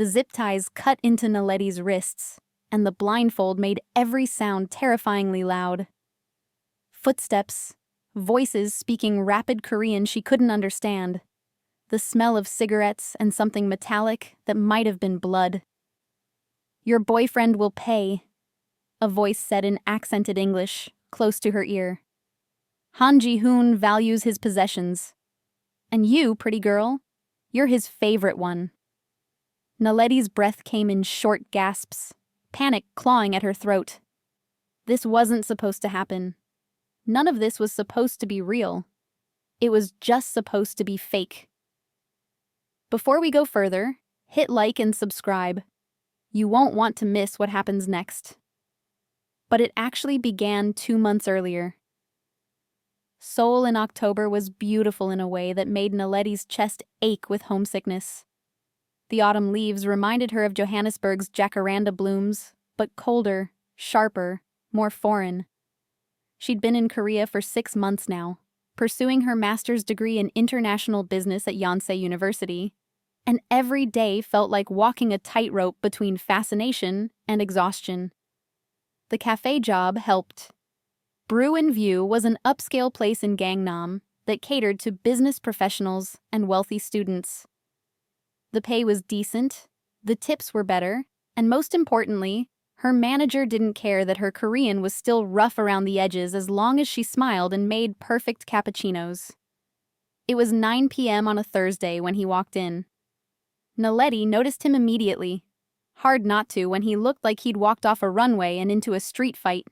The zip ties cut into Naledi's wrists, and the blindfold made every sound terrifyingly loud. Footsteps, voices speaking rapid Korean she couldn't understand, the smell of cigarettes and something metallic that might have been blood. "Your boyfriend will pay," a voice said in accented English, close to her ear. "Han Ji-Hoon values his possessions. And you, pretty girl, you're his favorite one." Naledi's breath came in short gasps, panic clawing at her throat. This wasn't supposed to happen. None of this was supposed to be real. It was just supposed to be fake. Before we go further, hit like and subscribe. You won't want to miss what happens next. But it actually began 2 months earlier. Seoul in October was beautiful in a way that made Naledi's chest ache with homesickness. The autumn leaves reminded her of Johannesburg's jacaranda blooms, but colder, sharper, more foreign. She'd been in Korea for 6 months now, pursuing her master's degree in international business at Yonsei University, and every day felt like walking a tightrope between fascination and exhaustion. The café job helped. Brew and View was an upscale place in Gangnam that catered to business professionals and wealthy students. The pay was decent, the tips were better, and most importantly, her manager didn't care that her Korean was still rough around the edges as long as she smiled and made perfect cappuccinos. It was 9 p.m. on a Thursday when he walked in. Naledi noticed him immediately. Hard not to when he looked like he'd walked off a runway and into a street fight.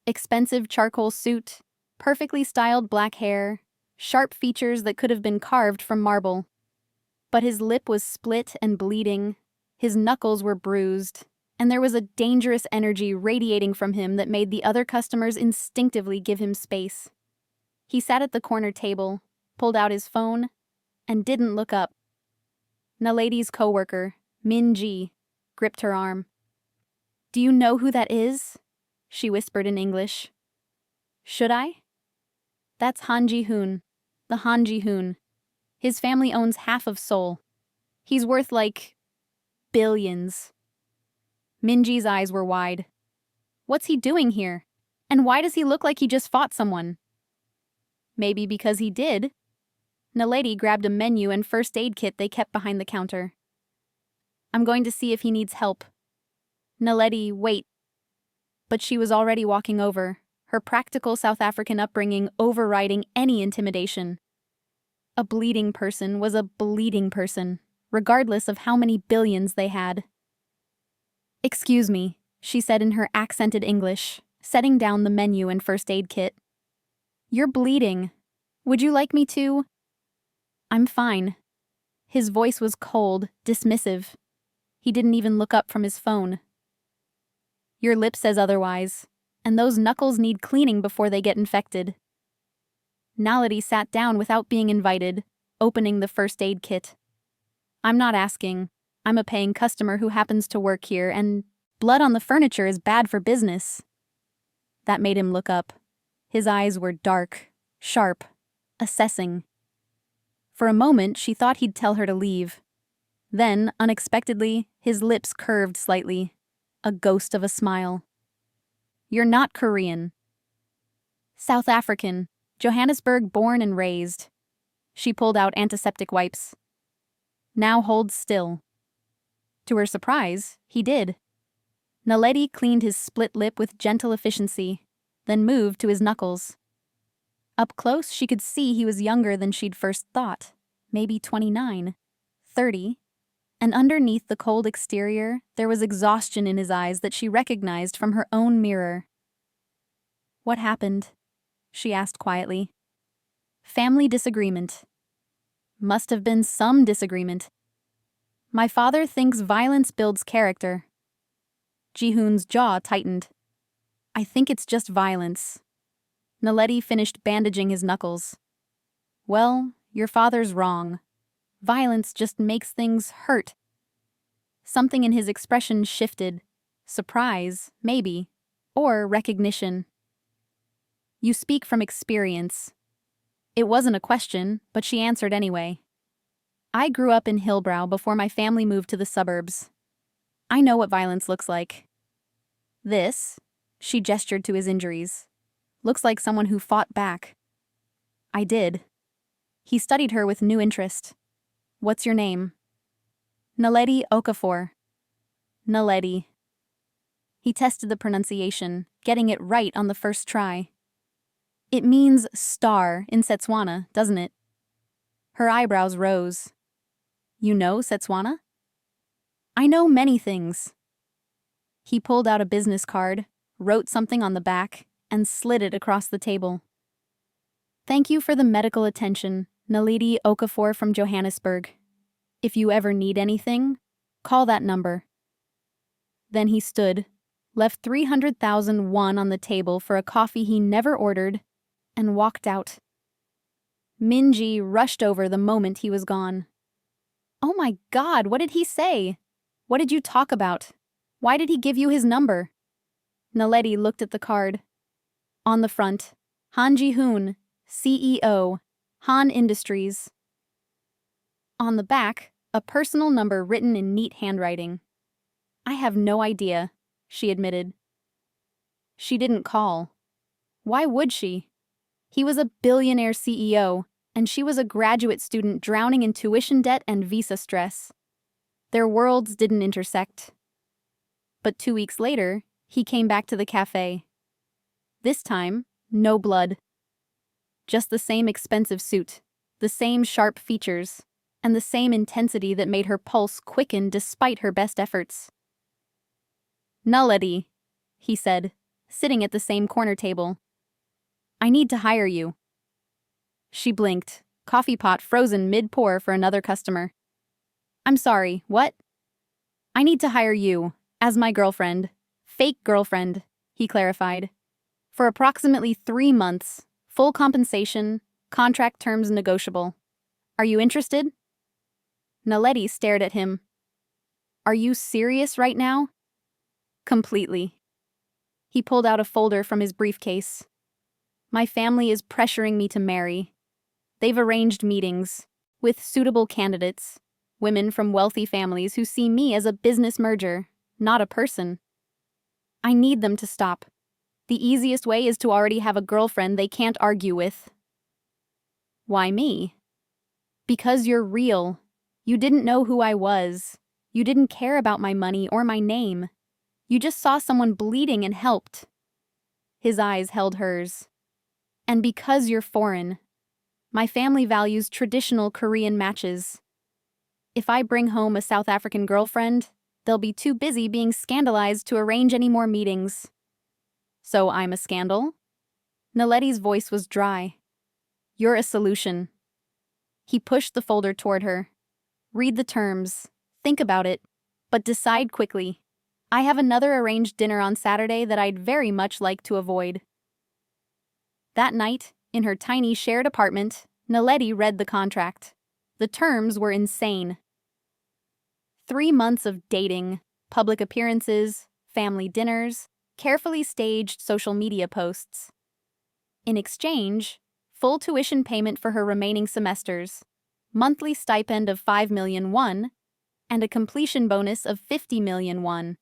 Expensive charcoal suit, perfectly styled black hair, sharp features that could have been carved from marble. But his lip was split and bleeding, his knuckles were bruised, and there was a dangerous energy radiating from him that made the other customers instinctively give him space. He sat at the corner table, pulled out his phone, and didn't look up. Naledi's coworker, Min Ji, gripped her arm. "Do you know who that is?" she whispered in English. "Should I?" "That's Han Ji-Hoon, the Han Ji-Hoon. His family owns half of Seoul. He's worth like billions." Minji's eyes were wide. What's he doing here? And why does he look like he just fought someone? Maybe because he did. Naledi grabbed a menu and first aid kit they kept behind the counter. "I'm going to see if he needs help." "Naledi, wait." But she was already walking over, her practical South African upbringing overriding any intimidation. A bleeding person was a bleeding person, regardless of how many billions they had. "Excuse me," she said in her accented English, setting down the menu and first aid kit. "You're bleeding. Would you like me to?" "I'm fine." His voice was cold, dismissive. He didn't even look up from his phone. "Your lip says otherwise, and those knuckles need cleaning before they get infected." Naledi sat down without being invited, opening the first aid kit. "I'm not asking. I'm a paying customer who happens to work here, and blood on the furniture is bad for business." That made him look up. His eyes were dark, sharp, assessing. For a moment, she thought he'd tell her to leave. Then, unexpectedly, his lips curved slightly, a ghost of a smile. "You're not Korean." "South African, Johannesburg born and raised." She pulled out antiseptic wipes. "Now hold still." To her surprise, he did. Naledi cleaned his split lip with gentle efficiency, then moved to his knuckles. Up close, she could see he was younger than she'd first thought, maybe 29, 30, and underneath the cold exterior, there was exhaustion in his eyes that she recognized from her own mirror. "What happened?" she asked quietly. "Family disagreement." "Must have been some disagreement." "My father thinks violence builds character." Ji-Hoon's jaw tightened. "I think it's just violence." Naledi finished bandaging his knuckles. "Well, your father's wrong. Violence just makes things hurt." Something in his expression shifted. Surprise, maybe, or recognition. "You speak from experience." It wasn't a question, but she answered anyway. I grew up in Hillbrow before my family moved to the suburbs. I know what violence looks like. This, she gestured to his injuries, looks like someone who fought back. I did. He studied her with new interest. What's your name? Naledi Okafor. Naledi. He tested the pronunciation, getting it right on the first try. It means star in Setswana, doesn't it? Her eyebrows rose. You know Setswana? I know many things. He pulled out a business card, wrote something on the back, and slid it across the table. Thank you for the medical attention, Naledi Okafor from Johannesburg. If you ever need anything, call that number. Then he stood, left 300,000 won on the table for a coffee he never ordered, and walked out. Minji rushed over the moment he was gone. Oh my God, what did he say? What did you talk about? Why did he give you his number? Naledi looked at the card. On the front, Han Ji-Hoon, CEO, Han Industries. On the back, a personal number written in neat handwriting. I have no idea, she admitted. She didn't call. Why would she? He was a billionaire CEO, and she was a graduate student drowning in tuition debt and visa stress. Their worlds didn't intersect. But 2 weeks later, he came back to the café. This time, no blood. Just the same expensive suit, the same sharp features, and the same intensity that made her pulse quicken despite her best efforts. Naledi, he said, sitting at the same corner table. I need to hire you. She blinked, coffee pot frozen mid-pour for another customer. I'm sorry, what? I need to hire you, as my girlfriend. Fake girlfriend, he clarified. For approximately 3 months, full compensation, contract terms negotiable. Are you interested? Naledi stared at him. Are you serious right now? Completely. He pulled out a folder from his briefcase. My family is pressuring me to marry. They've arranged meetings with suitable candidates, women from wealthy families who see me as a business merger, not a person. I need them to stop. The easiest way is to already have a girlfriend they can't argue with. Why me? Because you're real. You didn't know who I was. You didn't care about my money or my name. You just saw someone bleeding and helped. His eyes held hers. And because you're foreign. My family values traditional Korean matches. If I bring home a South African girlfriend, they'll be too busy being scandalized to arrange any more meetings. So I'm a scandal? Naledi's voice was dry. You're a solution. He pushed the folder toward her. Read the terms. Think about it. But decide quickly. I have another arranged dinner on Saturday that I'd very much like to avoid. That night, in her tiny shared apartment, Naledi read the contract. The terms were insane. 3 months of dating, public appearances, family dinners, carefully staged social media posts. In exchange, full tuition payment for her remaining semesters, monthly stipend of 5 million won, and a completion bonus of 50 million won.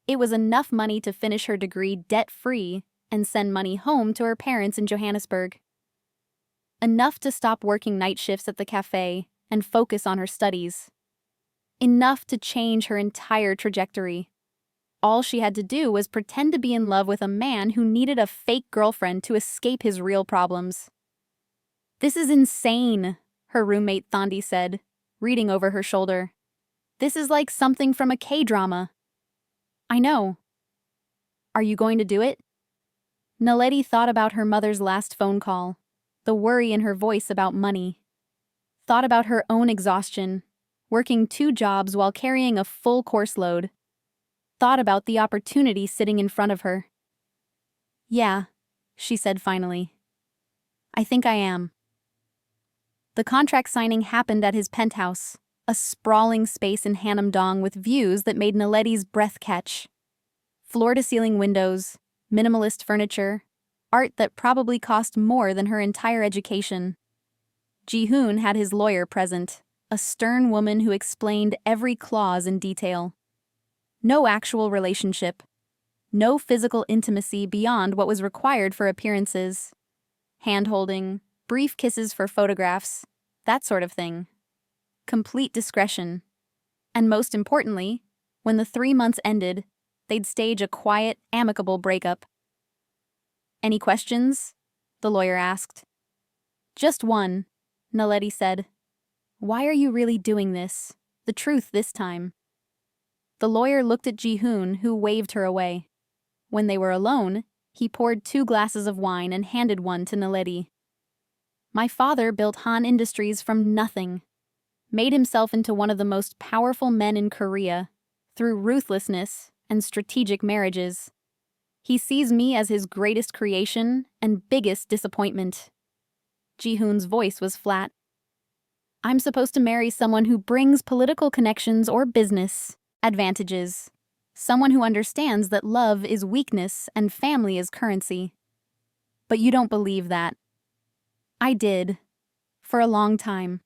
It was enough money to finish her degree debt-free and send money home to her parents in Johannesburg. Enough to stop working night shifts at the café and focus on her studies. Enough to change her entire trajectory. All she had to do was pretend to be in love with a man who needed a fake girlfriend to escape his real problems. This is insane, her roommate Thandi said, reading over her shoulder. This is like something from a K-drama. I know. Are you going to do it? Naledi thought about her mother's last phone call, the worry in her voice about money. Thought about her own exhaustion, working 2 jobs while carrying a full course load. Thought about the opportunity sitting in front of her. Yeah, she said finally. I think I am. The contract signing happened at his penthouse, a sprawling space in Hanam-dong with views that made Naledi's breath catch. Floor-to-ceiling windows, minimalist furniture, art that probably cost more than her entire education. Ji-Hoon had his lawyer present, a stern woman who explained every clause in detail. No actual relationship. No physical intimacy beyond what was required for appearances. Hand-holding, brief kisses for photographs, that sort of thing. Complete discretion. And most importantly, when the 3 months ended, they'd stage a quiet, amicable breakup. "Any questions?" the lawyer asked. "Just one," Naledi said. "Why are you really doing this? The truth this time." The lawyer looked at Ji-Hoon, who waved her away. When they were alone, he poured 2 glasses of wine and handed one to Naledi. "My father built Han Industries from nothing, made himself into one of the most powerful men in Korea through ruthlessness and strategic marriages. He sees me as his greatest creation and biggest disappointment." Ji-Hoon's voice was flat. "I'm supposed to marry someone who brings political connections or business advantages. Someone who understands that love is weakness and family is currency. But you don't believe that." "I did. For a long time."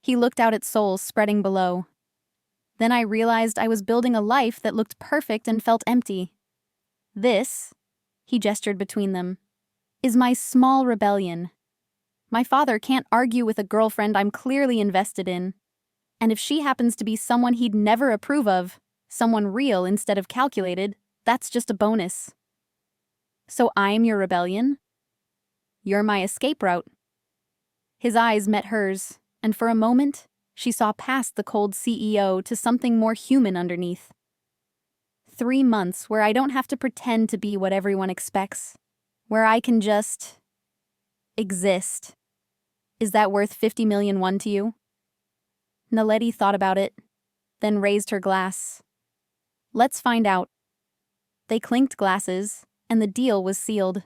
He looked out at Seoul spreading below. "Then I realized I was building a life that looked perfect and felt empty. This," he gestured between them, "is my small rebellion. My father can't argue with a girlfriend I'm clearly invested in. And if she happens to be someone he'd never approve of, someone real instead of calculated, that's just a bonus. So I'm your rebellion? You're my escape route." His eyes met hers, and for a moment, she saw past the cold CEO to something more human underneath. 3 months where I don't have to pretend to be what everyone expects. Where I can just exist. Is that worth 50 million won to you? Naledi thought about it, then raised her glass. "Let's find out." They clinked glasses, and the deal was sealed.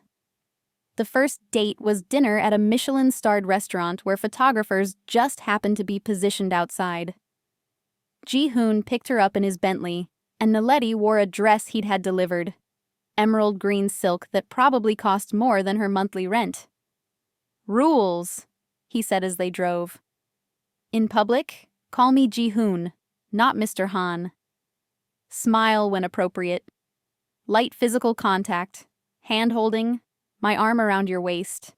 The first date was dinner at a Michelin-starred restaurant where photographers just happened to be positioned outside. Ji-Hoon picked her up in his Bentley, and Naledi wore a dress he'd had delivered. Emerald green silk that probably cost more than her monthly rent. "Rules," he said as they drove. "In public, call me Ji-Hoon, not Mr. Han. Smile when appropriate. Light physical contact, hand-holding, my arm around your waist.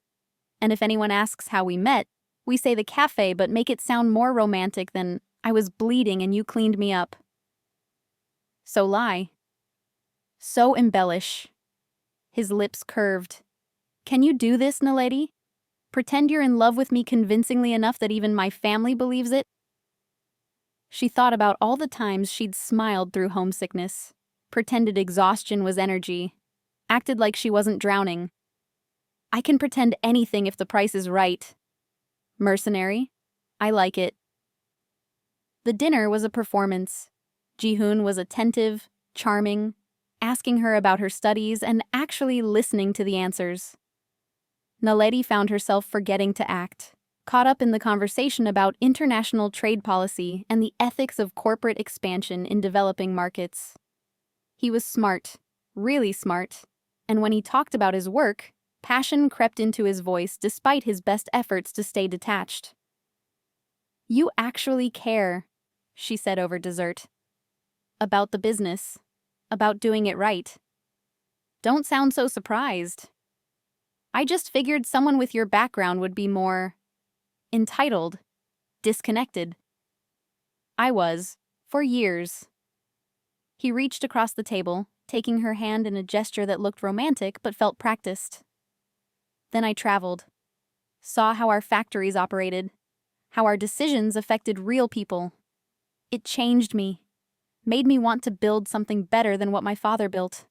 And if anyone asks how we met, we say the café but make it sound more romantic than I was bleeding and you cleaned me up. So lie. So embellish." His lips curved. "Can you do this, Naledi? Pretend you're in love with me convincingly enough that even my family believes it?" She thought about all the times she'd smiled through homesickness, pretended exhaustion was energy, acted like she wasn't drowning. "I can pretend anything if the price is right. Mercenary? I like it." The dinner was a performance. Ji-Hoon was attentive, charming, asking her about her studies and actually listening to the answers. Naledi found herself forgetting to act, caught up in the conversation about international trade policy and the ethics of corporate expansion in developing markets. He was smart, really smart, and when he talked about his work, passion crept into his voice despite his best efforts to stay detached. "You actually care," she said over dessert. "About the business, about doing it right. Don't sound so surprised. I just figured someone with your background would be more entitled, disconnected. I was, for years." He reached across the table, taking her hand in a gesture that looked romantic but felt practiced. "Then I traveled, saw how our factories operated, how our decisions affected real people. It changed me, made me want to build something better than what my father built."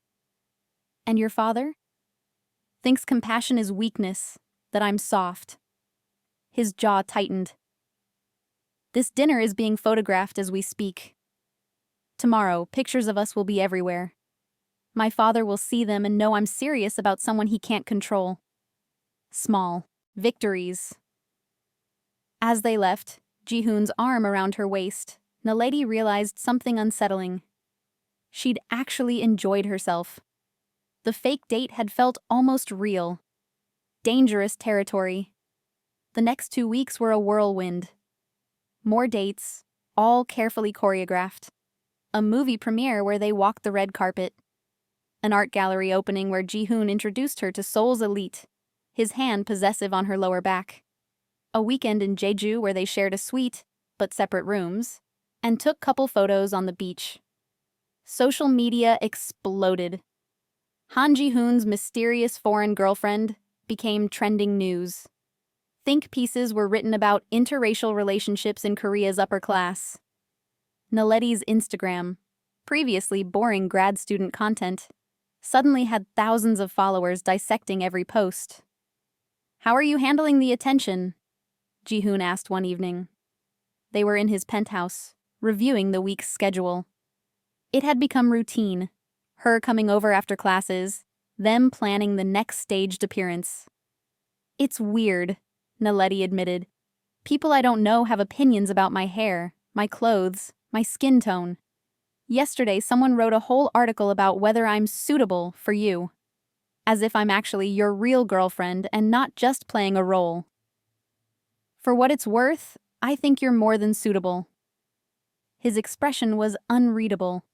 "And your father?" "Thinks compassion is weakness, that I'm soft." His jaw tightened. "This dinner is being photographed as we speak. Tomorrow, pictures of us will be everywhere. My father will see them and know I'm serious about someone he can't control. Small victories." As they left, Ji-Hoon's arm around her waist, Naledi realized something unsettling. She'd actually enjoyed herself. The fake date had felt almost real. Dangerous territory. The next 2 weeks were a whirlwind. More dates, all carefully choreographed. A movie premiere where they walked the red carpet. An art gallery opening where Ji-Hoon introduced her to Seoul's elite, his hand possessive on her lower back. A weekend in Jeju where they shared a suite, but separate rooms, and took couple photos on the beach. Social media exploded. Han Ji-Hoon's mysterious foreign girlfriend became trending news. Think pieces were written about interracial relationships in Korea's upper class. Naledi's Instagram, previously boring grad student content, suddenly had thousands of followers dissecting every post. "How are you handling the attention?" Ji-Hoon asked one evening. They were in his penthouse, reviewing the week's schedule. It had become routine, her coming over after classes, them planning the next staged appearance. "It's weird," Naledi admitted. "People I don't know have opinions about my hair, my clothes, my skin tone. Yesterday, someone wrote a whole article about whether I'm suitable for you. As if I'm actually your real girlfriend and not just playing a role. For what it's worth, I think you're more than suitable." His expression was unreadable.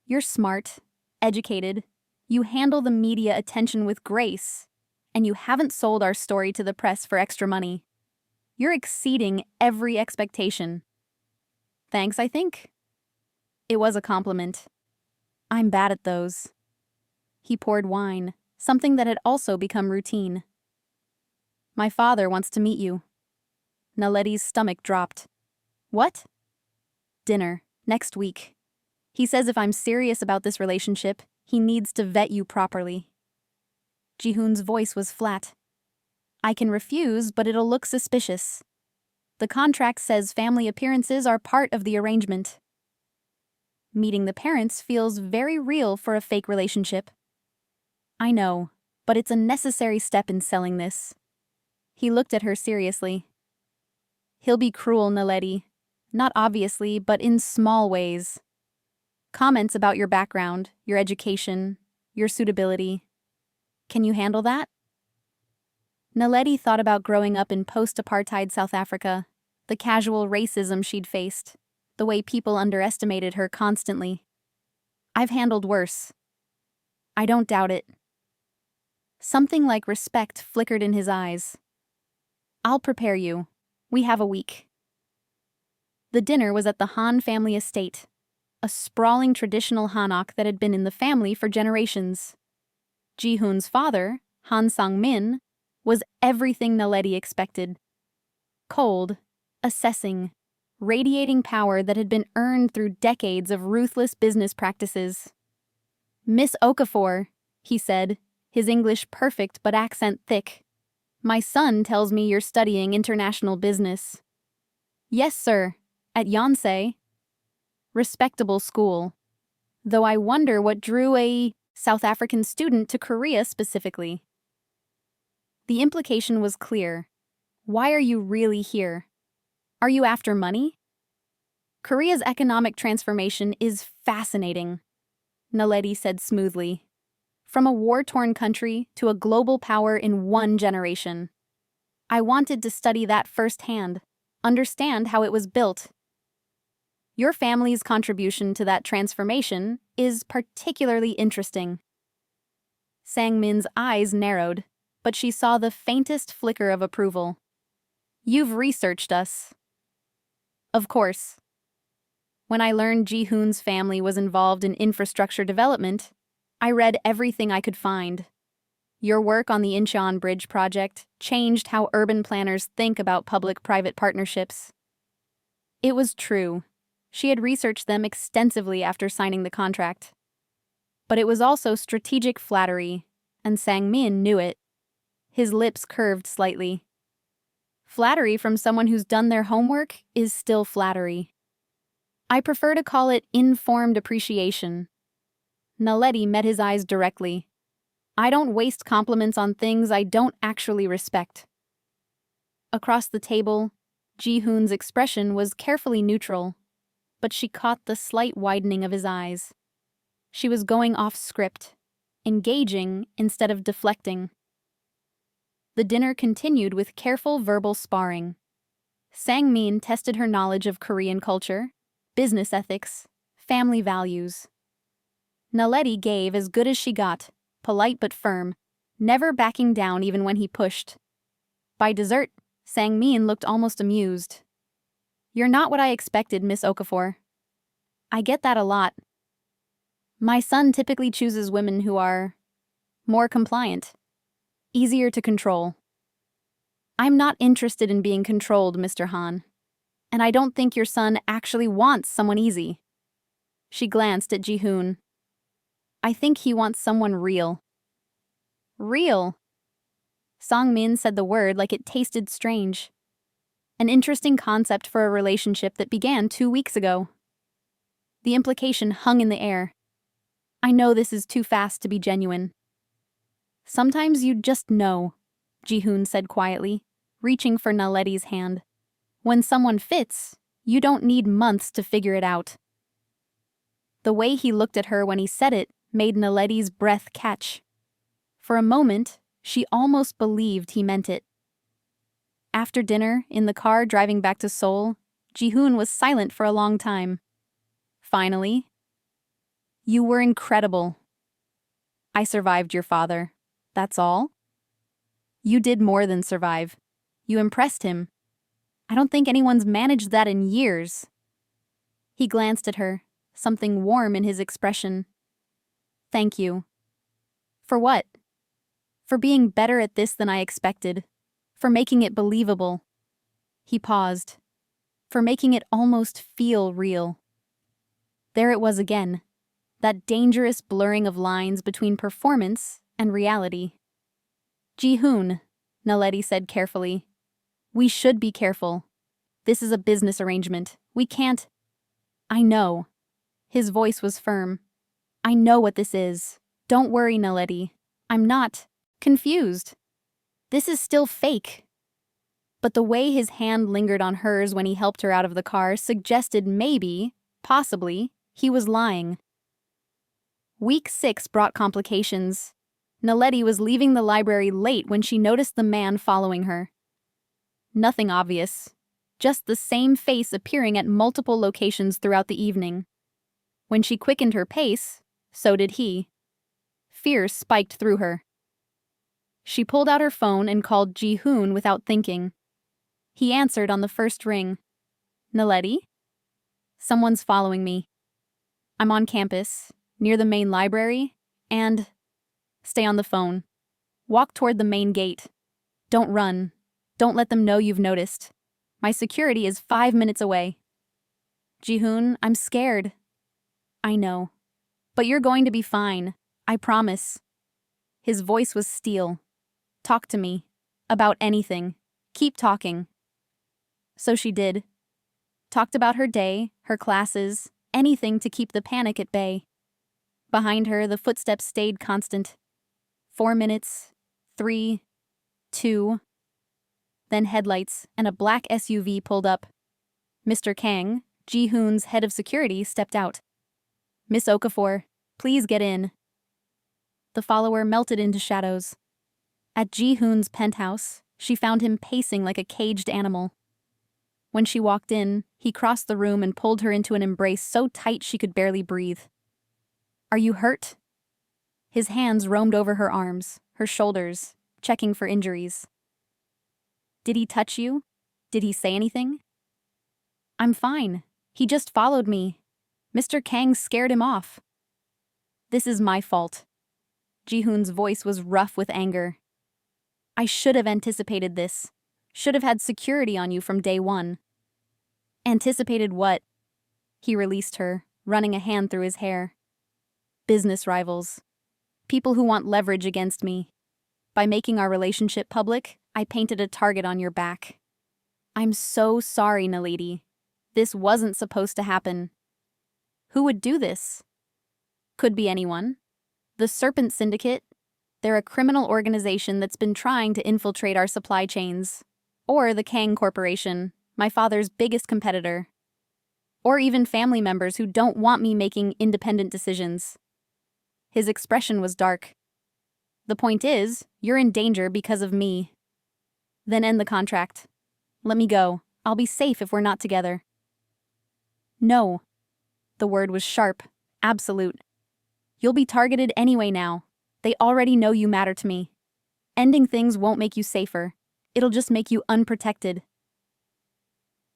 "You're smart, educated, you handle the media attention with grace, and you haven't sold our story to the press for extra money. You're exceeding every expectation." "Thanks, I think." It was a compliment. "I'm bad at those." He poured wine, something that had also become routine. "My father wants to meet you." Naledi's stomach dropped. "What?" "Dinner, next week. He says if I'm serious about this relationship, he needs to vet you properly." Ji-Hoon's voice was flat. "I can refuse, but it'll look suspicious. The contract says family appearances are part of the arrangement." "Meeting the parents feels very real for a fake relationship." "I know, but it's a necessary step in selling this." He looked at her seriously. "He'll be cruel, Naledi. Not obviously, but in small ways. Comments about your background, your education, your suitability. Can you handle that?" Naledi thought about growing up in post-apartheid South Africa, the casual racism she'd faced, the way people underestimated her constantly. "I've handled worse." "I don't doubt it." Something like respect flickered in his eyes. "I'll prepare you. We have a week." The dinner was at the Han family estate, a sprawling traditional hanok that had been in the family for generations. Ji-Hoon's father, Han Sang-min, was everything Naledi expected. Cold, assessing, radiating power that had been earned through decades of ruthless business practices. "Miss Okafor," he said, his English perfect but accent thick. "My son tells me you're studying international business." "Yes, sir. At Yonsei." "Respectable school. Though I wonder what drew a South African student to Korea specifically." The implication was clear. Why are you really here? Are you after money? "Korea's economic transformation is fascinating," Naledi said smoothly. "From a war-torn country to a global power in one generation. I wanted to study that firsthand, understand how it was built. Your family's contribution to that transformation is particularly interesting." Sang-min's eyes narrowed, but she saw the faintest flicker of approval. "You've researched us." "Of course. When I learned Ji-Hoon's family was involved in infrastructure development, I read everything I could find. Your work on the Incheon Bridge project changed how urban planners think about public-private partnerships." It was true. She had researched them extensively after signing the contract. But it was also strategic flattery, and Sang-min knew it. His lips curved slightly. Flattery from someone who's done their homework is still flattery. "I prefer to call it informed appreciation." Naledi met his eyes directly. "I don't waste compliments on things I don't actually respect." Across the table, Ji-Hoon's expression was carefully neutral, but she caught the slight widening of his eyes. She was going off script, engaging instead of deflecting. The dinner continued with careful verbal sparring. Sang-min tested her knowledge of Korean culture, business ethics, family values. Naledi gave as good as she got, polite but firm, never backing down even when he pushed. By dessert, Sang-min looked almost amused. "You're not what I expected, Miss Okafor." "I get that a lot. My son typically chooses women who are more compliant, easier to control." "I'm not interested in being controlled, Mr. Han. And I don't think your son actually wants someone easy." She glanced at Ji-Hoon. "I think he wants someone real." "Real?" Sang-min said the word like it tasted strange. An interesting concept for a relationship that began 2 weeks ago. The implication hung in the air. "I know this is too fast to be genuine." "Sometimes you just know," Ji-Hoon said quietly, reaching for Naledi's hand. "When someone fits, you don't need months to figure it out." The way he looked at her when he said it made Naledi's breath catch. For a moment, she almost believed he meant it. After dinner, in the car driving back to Seoul, Ji-Hoon was silent for a long time. Finally, "You were incredible. I survived your father. That's all?" "You did more than survive. You impressed him. I don't think anyone's managed that in years." He glanced at her, something warm in his expression. "Thank you." "For what?" "For being better at this than I expected. For making it believable." He paused. "For making it almost feel real." There it was again. That dangerous blurring of lines between performance and reality. "Ji-Hoon," Naledi said carefully. "We should be careful. This is a business arrangement. We can't—" "I know." His voice was firm. "I know what this is. Don't worry, Naledi. I'm not confused. This is still fake." But the way his hand lingered on hers when he helped her out of the car suggested maybe, possibly, he was lying. Week 6 brought complications. Naledi was leaving the library late when she noticed the man following her. Nothing obvious, just the same face appearing at multiple locations throughout the evening. When she quickened her pace, so did he. Fear spiked through her. She pulled out her phone and called Ji-Hoon without thinking. He answered on the first ring. "Naledi?" "Someone's following me. I'm on campus, near the main library, and—" "Stay on the phone. Walk toward the main gate. Don't run. Don't let them know you've noticed. My security is 5 minutes away." "Ji-Hoon, I'm scared." "I know. But you're going to be fine. I promise." His voice was steel. "Talk to me. About anything. Keep talking." So she did. Talked about her day, her classes, anything to keep the panic at bay. Behind her, the footsteps stayed constant. 4 minutes, 3, 2. Then headlights and a black SUV pulled up. Mr. Kang, Ji-Hoon's head of security, stepped out. "Miss Okafor, please get in." The follower melted into shadows. At Ji-Hoon's penthouse, she found him pacing like a caged animal. When she walked in, he crossed the room and pulled her into an embrace so tight she could barely breathe. "Are you hurt?" His hands roamed over her arms, her shoulders, checking for injuries. "Did he touch you? Did he say anything?" "I'm fine. He just followed me. Mr. Kang scared him off." "This is my fault." Ji-Hoon's voice was rough with anger. "I should have anticipated this. Should have had security on you from day one." "Anticipated what?" He released her, running a hand through his hair. "Business rivals. People who want leverage against me. By making our relationship public, I painted a target on your back. I'm so sorry, Naledi. This wasn't supposed to happen." "Who would do this?" "Could be anyone. The Serpent Syndicate. They're a criminal organization that's been trying to infiltrate our supply chains. Or the Kang Corporation, my father's biggest competitor. Or even family members who don't want me making independent decisions." His expression was dark. "The point is, you're in danger because of me." "Then end the contract. Let me go. I'll be safe if we're not together. No. The word was sharp, absolute. You'll be targeted anyway now. They already know you matter to me. Ending things won't make you safer. It'll just make you unprotected.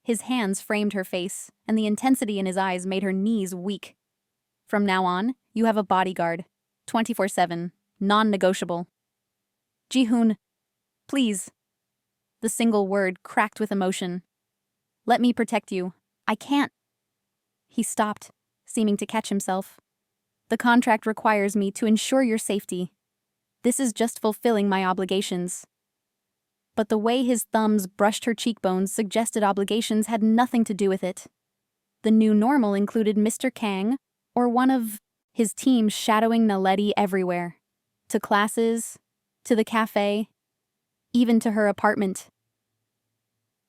His hands framed her face, and the intensity in his eyes made her knees weak. From now on, you have a bodyguard. 24/7. Non-negotiable. Ji-Hoon, please. The single word cracked with emotion. Let me protect you. I can't. He stopped, seeming to catch himself. The contract requires me to ensure your safety. This is just fulfilling my obligations. But the way his thumbs brushed her cheekbones suggested obligations had nothing to do with it. The new normal included Mr. Kang, or one of his team, shadowing Naledi everywhere. To classes, to the café, even to her apartment.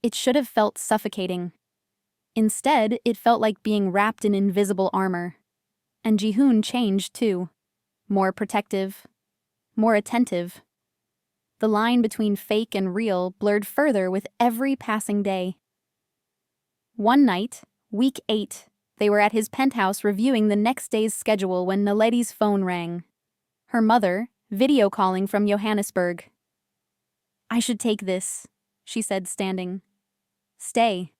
It should have felt suffocating. Instead, it felt like being wrapped in invisible armor. And Ji-Hoon changed too. More protective, more attentive. The line between fake and real blurred further with every passing day. One night, week 8, they were at his penthouse reviewing the next day's schedule when Naledi's phone rang. Her mother, video calling from Johannesburg. I should take this, she said, standing. Stay.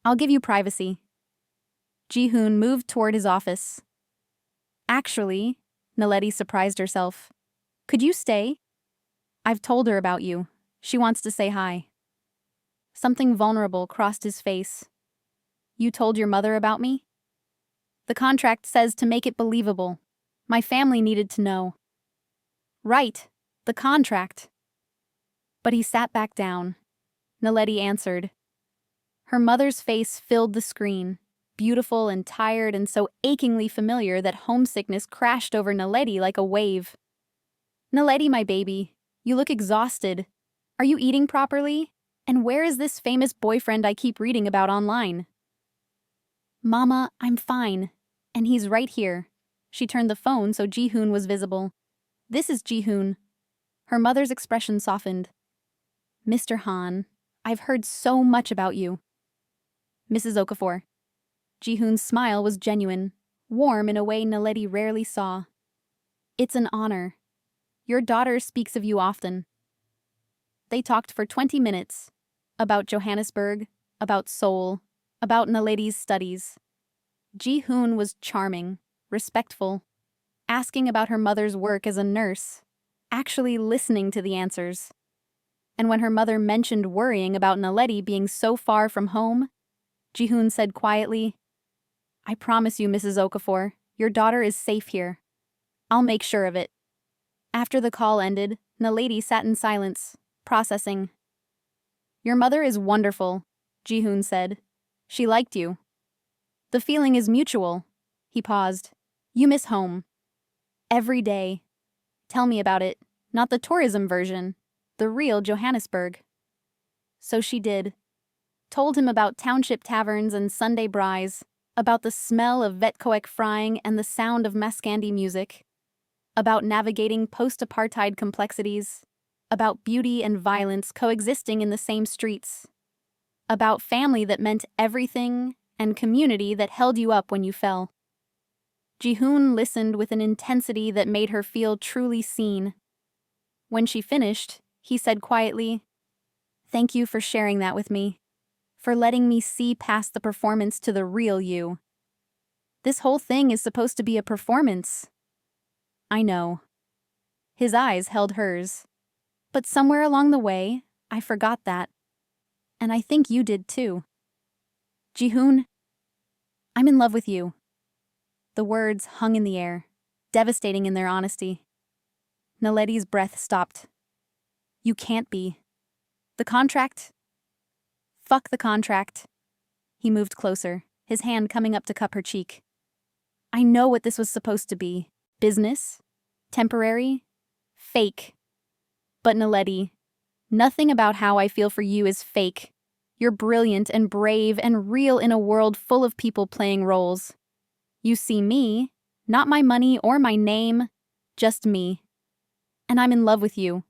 I'll give you privacy. Ji-Hoon moved toward his office. Actually, Naledi surprised herself. Could you stay? I've told her about you. She wants to say hi. Something vulnerable crossed his face. You told your mother about me? The contract says to make it believable. My family needed to know. Right, the contract. But he sat back down. Naledi answered. Her mother's face filled the screen, beautiful and tired and so achingly familiar that homesickness crashed over Naledi like a wave. Naledi, my baby, you look exhausted. Are you eating properly? And where is this famous boyfriend I keep reading about online? Mama, I'm fine. And he's right here. She turned the phone so Ji-Hoon was visible. This is Ji-Hoon. Her mother's expression softened. Mr. Han, I've heard so much about you. Mrs. Okafor. Ji-Hoon's smile was genuine, warm in a way Naledi rarely saw. It's an honor. Your daughter speaks of you often. They talked for 20 minutes. About Johannesburg, about Seoul, about Naledi's studies. Ji-Hoon was charming, respectful, asking about her mother's work as a nurse, actually listening to the answers. And when her mother mentioned worrying about Naledi being so far from home, Ji-Hoon said quietly, I promise you, Mrs. Okafor, your daughter is safe here. I'll make sure of it. After the call ended, Naledi sat in silence, processing. Your mother is wonderful, Ji-Hoon said. She liked you. The feeling is mutual. He paused. You miss home. Every day. Tell me about it, not the tourism version, the real Johannesburg. So she did. Told him about township taverns and Sunday braais, about the smell of vetkoek frying and the sound of maskandi music, about navigating post-apartheid complexities, about beauty and violence coexisting in the same streets, about family that meant everything and community that held you up when you fell. Ji-Hoon listened with an intensity that made her feel truly seen. When she finished, he said quietly, Thank you for sharing that with me, for letting me see past the performance to the real you. This whole thing is supposed to be a performance. I know. His eyes held hers. But somewhere along the way, I forgot that. And I think you did too. Ji-Hoon, I'm in love with you. The words hung in the air, devastating in their honesty. Naledi's breath stopped. You can't be. The contract? Fuck the contract. He moved closer, his hand coming up to cup her cheek. I know what this was supposed to be. Business? Temporary? Fake. But Naledi, nothing about how I feel for you is fake. You're brilliant and brave and real in a world full of people playing roles. You see me, not my money or my name, just me. And I'm in love with you.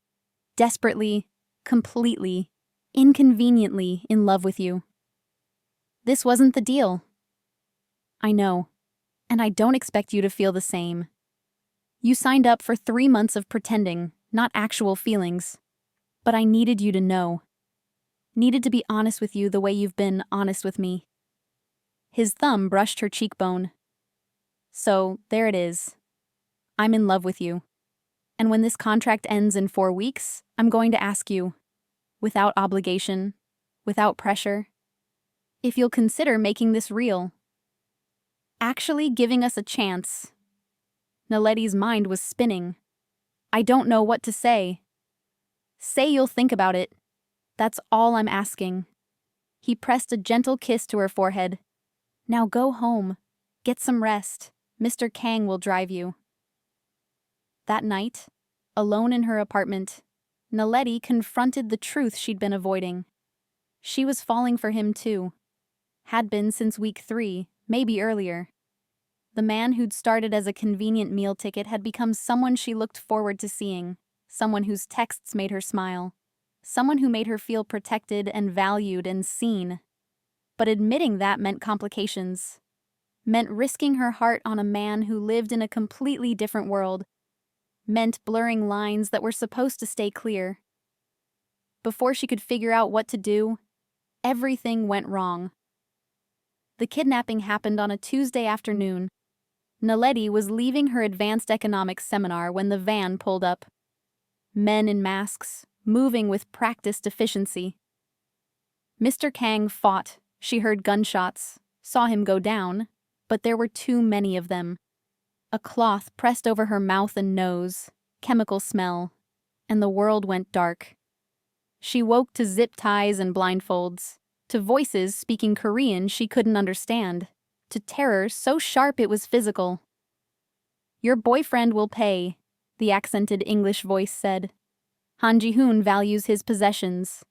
Desperately, completely, inconveniently in love with you. This wasn't the deal. I know, and I don't expect you to feel the same. You signed up for 3 months of pretending, not actual feelings. But I needed you to know. Needed to be honest with you the way you've been honest with me. His thumb brushed her cheekbone. So, there it is. I'm in love with you. And when this contract ends in 4 weeks, I'm going to ask you, without obligation, without pressure, if you'll consider making this real. Actually giving us a chance. Naledi's mind was spinning. I don't know what to say. Say you'll think about it. That's all I'm asking. He pressed a gentle kiss to her forehead. Now go home. Get some rest. Mr. Kang will drive you. That night, alone in her apartment, Naledi confronted the truth she'd been avoiding. She was falling for him too. Had been since week 3, maybe earlier. The man who'd started as a convenient meal ticket had become someone she looked forward to seeing, someone whose texts made her smile, someone who made her feel protected and valued and seen. But admitting that meant complications. Meant risking her heart on a man who lived in a completely different world. Meant blurring lines that were supposed to stay clear. Before she could figure out what to do, everything went wrong. The kidnapping happened on a Tuesday afternoon. Naledi was leaving her advanced economics seminar when the van pulled up. Men in masks, moving with practiced efficiency. Mr. Kang fought. She heard gunshots, saw him go down, but there were too many of them. A cloth pressed over her mouth and nose, chemical smell, and the world went dark. She woke to zip ties and blindfolds, to voices speaking Korean she couldn't understand, to terror so sharp it was physical. Your boyfriend will pay, the accented English voice said. Han Ji-Hoon values his possessions.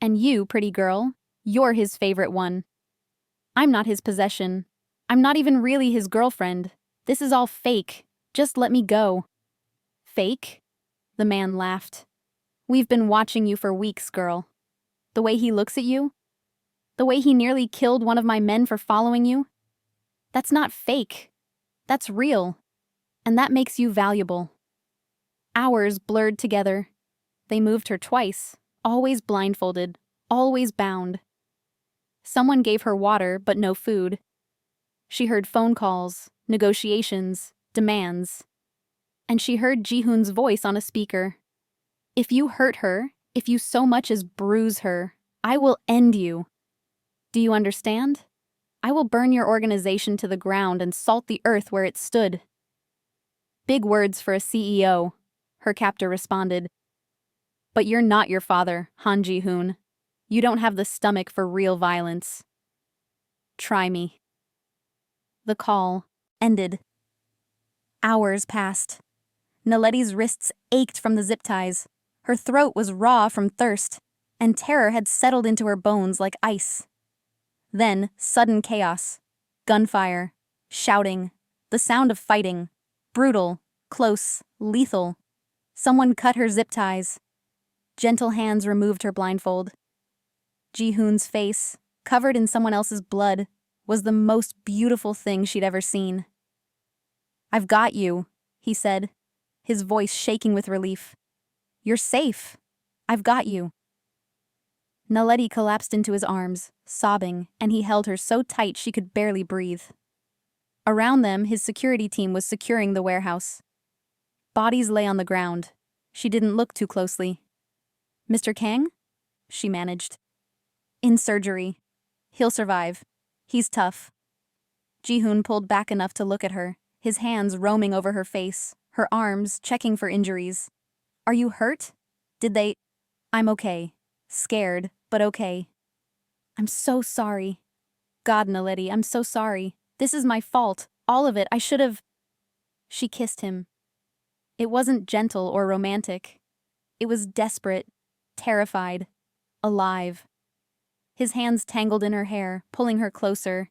And you, pretty girl, you're his favorite one. I'm not his possession. I'm not even really his girlfriend. This is all fake. Just let me go. Fake? The man laughed. We've been watching you for weeks, girl. The way he looks at you? The way he nearly killed one of my men for following you? That's not fake. That's real. And that makes you valuable. Hours blurred together. They moved her twice, always blindfolded, always bound. Someone gave her water, but no food. She heard phone calls, negotiations, demands. And she heard Ji-Hoon's voice on a speaker. If you hurt her, if you so much as bruise her, I will end you. Do you understand? I will burn your organization to the ground and salt the earth where it stood. Big words for a CEO, her captor responded. But you're not your father, Han Ji-Hoon. You don't have the stomach for real violence. Try me. The call ended. Hours passed. Naledi's wrists ached from the zip ties. Her throat was raw from thirst, and terror had settled into her bones like ice. Then, sudden chaos. Gunfire. Shouting. The sound of fighting. Brutal. Close. Lethal. Someone cut her zip ties. Gentle hands removed her blindfold. Ji-Hoon's face, covered in someone else's blood, was the most beautiful thing she'd ever seen. I've got you, he said, his voice shaking with relief. You're safe. I've got you. Naledi collapsed into his arms, sobbing, and he held her so tight she could barely breathe. Around them, his security team was securing the warehouse. Bodies lay on the ground. She didn't look too closely. Mr. Kang? She managed. In surgery. He'll survive. He's tough. Ji-Hoon pulled back enough to look at her, his hands roaming over her face, her arms checking for injuries. Are you hurt? Did they... I'm okay. Scared, but okay. I'm so sorry. God, Naledi, I'm so sorry. This is my fault. All of it. I should have... She kissed him. It wasn't gentle or romantic. It was desperate, terrified, alive. His hands tangled in her hair, pulling her closer,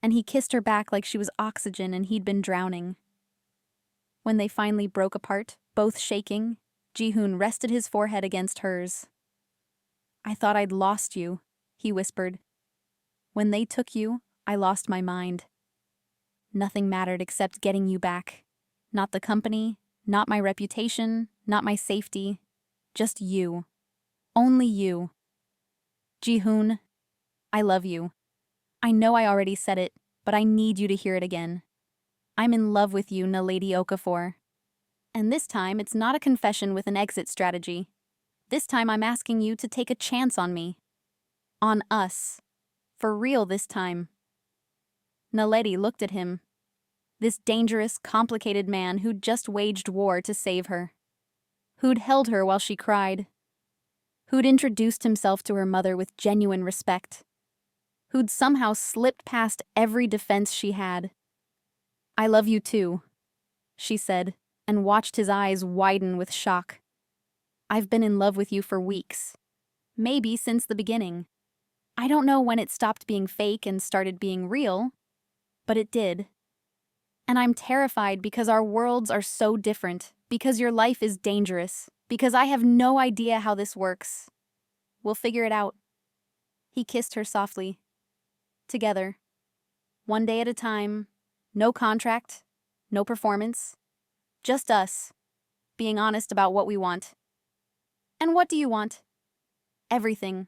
and he kissed her back like she was oxygen and he'd been drowning. When they finally broke apart, both shaking, Ji-Hoon rested his forehead against hers. I thought I'd lost you, he whispered. When they took you, I lost my mind. Nothing mattered except getting you back. Not the company, not my reputation, not my safety. Just you. Only you. Ji-Hoon, I love you. I know I already said it, but I need you to hear it again. I'm in love with you, Naledi Okafor. And this time, it's not a confession with an exit strategy. This time, I'm asking you to take a chance on me. On us. For real this time. Naledi looked at him. This dangerous, complicated man who'd just waged war to save her. Who'd held her while she cried. Who'd introduced himself to her mother with genuine respect. Who'd somehow slipped past every defense she had. I love you too, she said, and watched his eyes widen with shock. I've been in love with you for weeks. Maybe since the beginning. I don't know when it stopped being fake and started being real, but it did. And I'm terrified because our worlds are so different, because your life is dangerous, because I have no idea how this works. We'll figure it out. He kissed her softly. Together. One day at a time. No contract. No performance. Just us. Being honest about what we want. And what do you want? Everything.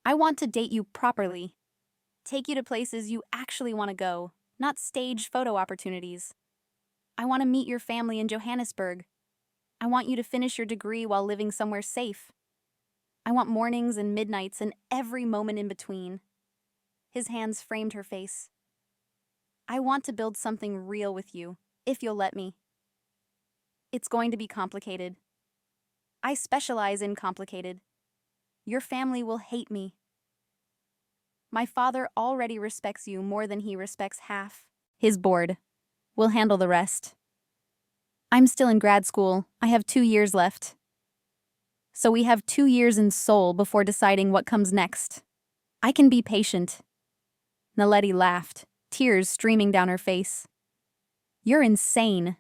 I want to date you properly. Take you to places you actually want to go, not staged photo opportunities. I want to meet your family in Johannesburg. I want you to finish your degree while living somewhere safe. I want mornings and midnights and every moment in between. His hands framed her face. I want to build something real with you, if you'll let me. It's going to be complicated. I specialize in complicated. Your family will hate me. My father already respects you more than he respects half his board. We'll handle the rest. I'm still in grad school. I have 2 years left. So we have 2 years in Seoul before deciding what comes next. I can be patient. Naledi laughed, tears streaming down her face. You're insane.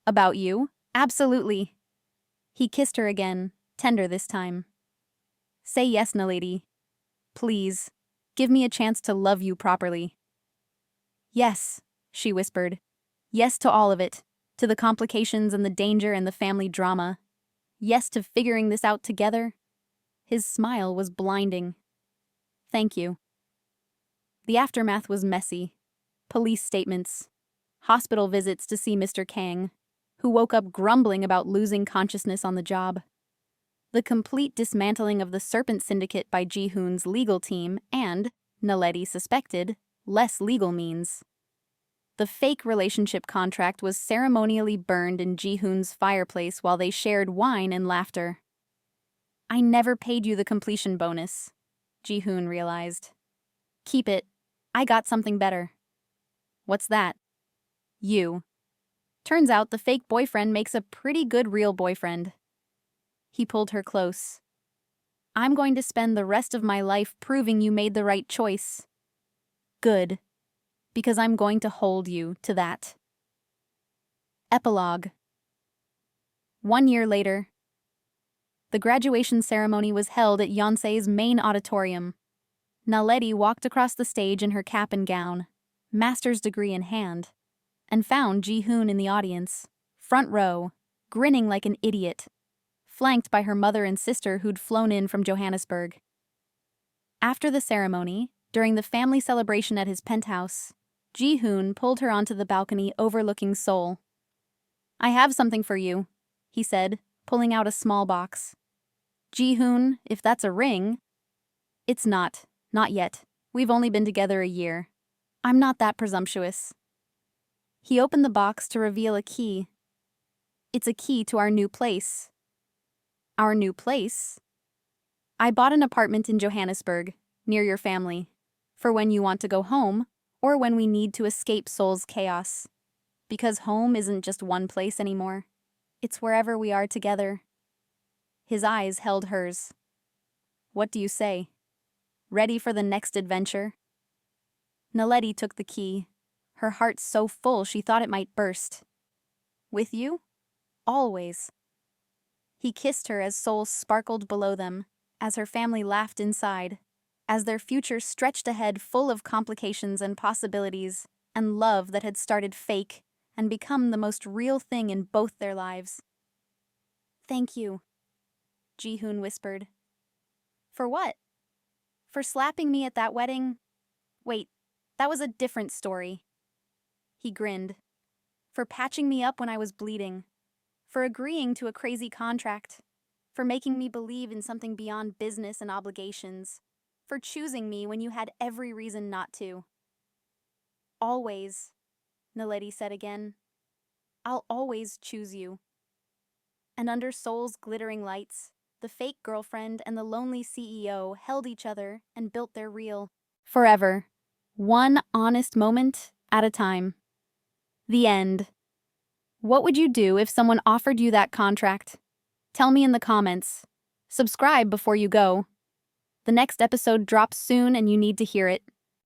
About you? Absolutely. He kissed her again, tender this time. Say yes, Naledi. Please, give me a chance to love you properly. Yes, she whispered. Yes to all of it, to the complications and the danger and the family drama. Yes to figuring this out together. His smile was blinding. Thank you. The aftermath was messy. Police statements. Hospital visits to see Mr. Kang, who woke up grumbling about losing consciousness on the job. The complete dismantling of the Serpent Syndicate by Ji-Hoon's legal team and, Naledi suspected, less legal means. The fake relationship contract was ceremonially burned in Ji-Hoon's fireplace while they shared wine and laughter. I never paid you the completion bonus, Ji-Hoon realized. Keep it. I got something better. What's that? You. Turns out the fake boyfriend makes a pretty good real boyfriend. He pulled her close. I'm going to spend the rest of my life proving you made the right choice. Good. Because I'm going to hold you to that. Epilogue. 1 year later. The graduation ceremony was held at Yonsei's main auditorium. Naledi walked across the stage in her cap and gown, master's degree in hand, and found Ji-Hoon in the audience, front row, grinning like an idiot, flanked by her mother and sister who'd flown in from Johannesburg. After the ceremony, during the family celebration at his penthouse, Ji-Hoon pulled her onto the balcony overlooking Seoul. I have something for you, he said, pulling out a small box. Ji-Hoon, if that's a ring. It's not yet. We've only been together a year. I'm not that presumptuous. He opened the box to reveal a key. It's a key to our new place. Our new place? I bought an apartment in Johannesburg, near your family, for when you want to go home, or when we need to escape Seoul's chaos. Because home isn't just one place anymore. It's wherever we are together. His eyes held hers. What do you say? Ready for the next adventure? Naledi took the key, her heart so full she thought it might burst. With you? Always. He kissed her as Seoul sparkled below them, as her family laughed inside. as their future stretched ahead full of complications and possibilities, and love that had started fake and become the most real thing in both their lives. "Thank you," Ji-Hoon whispered. "For what? For slapping me at that wedding? Wait, that was a different story." He grinned. "For patching me up when I was bleeding. For agreeing to a crazy contract. For making me believe in something beyond business and obligations. For choosing me when you had every reason not to." "Always," Naledi said again. "I'll always choose you." And under Seoul's glittering lights, the fake girlfriend and the lonely CEO held each other and built their real forever, one honest moment at a time. The end. What would you do if someone offered you that contract? Tell me in the comments. Subscribe before you go. The next episode drops soon and you need to hear it.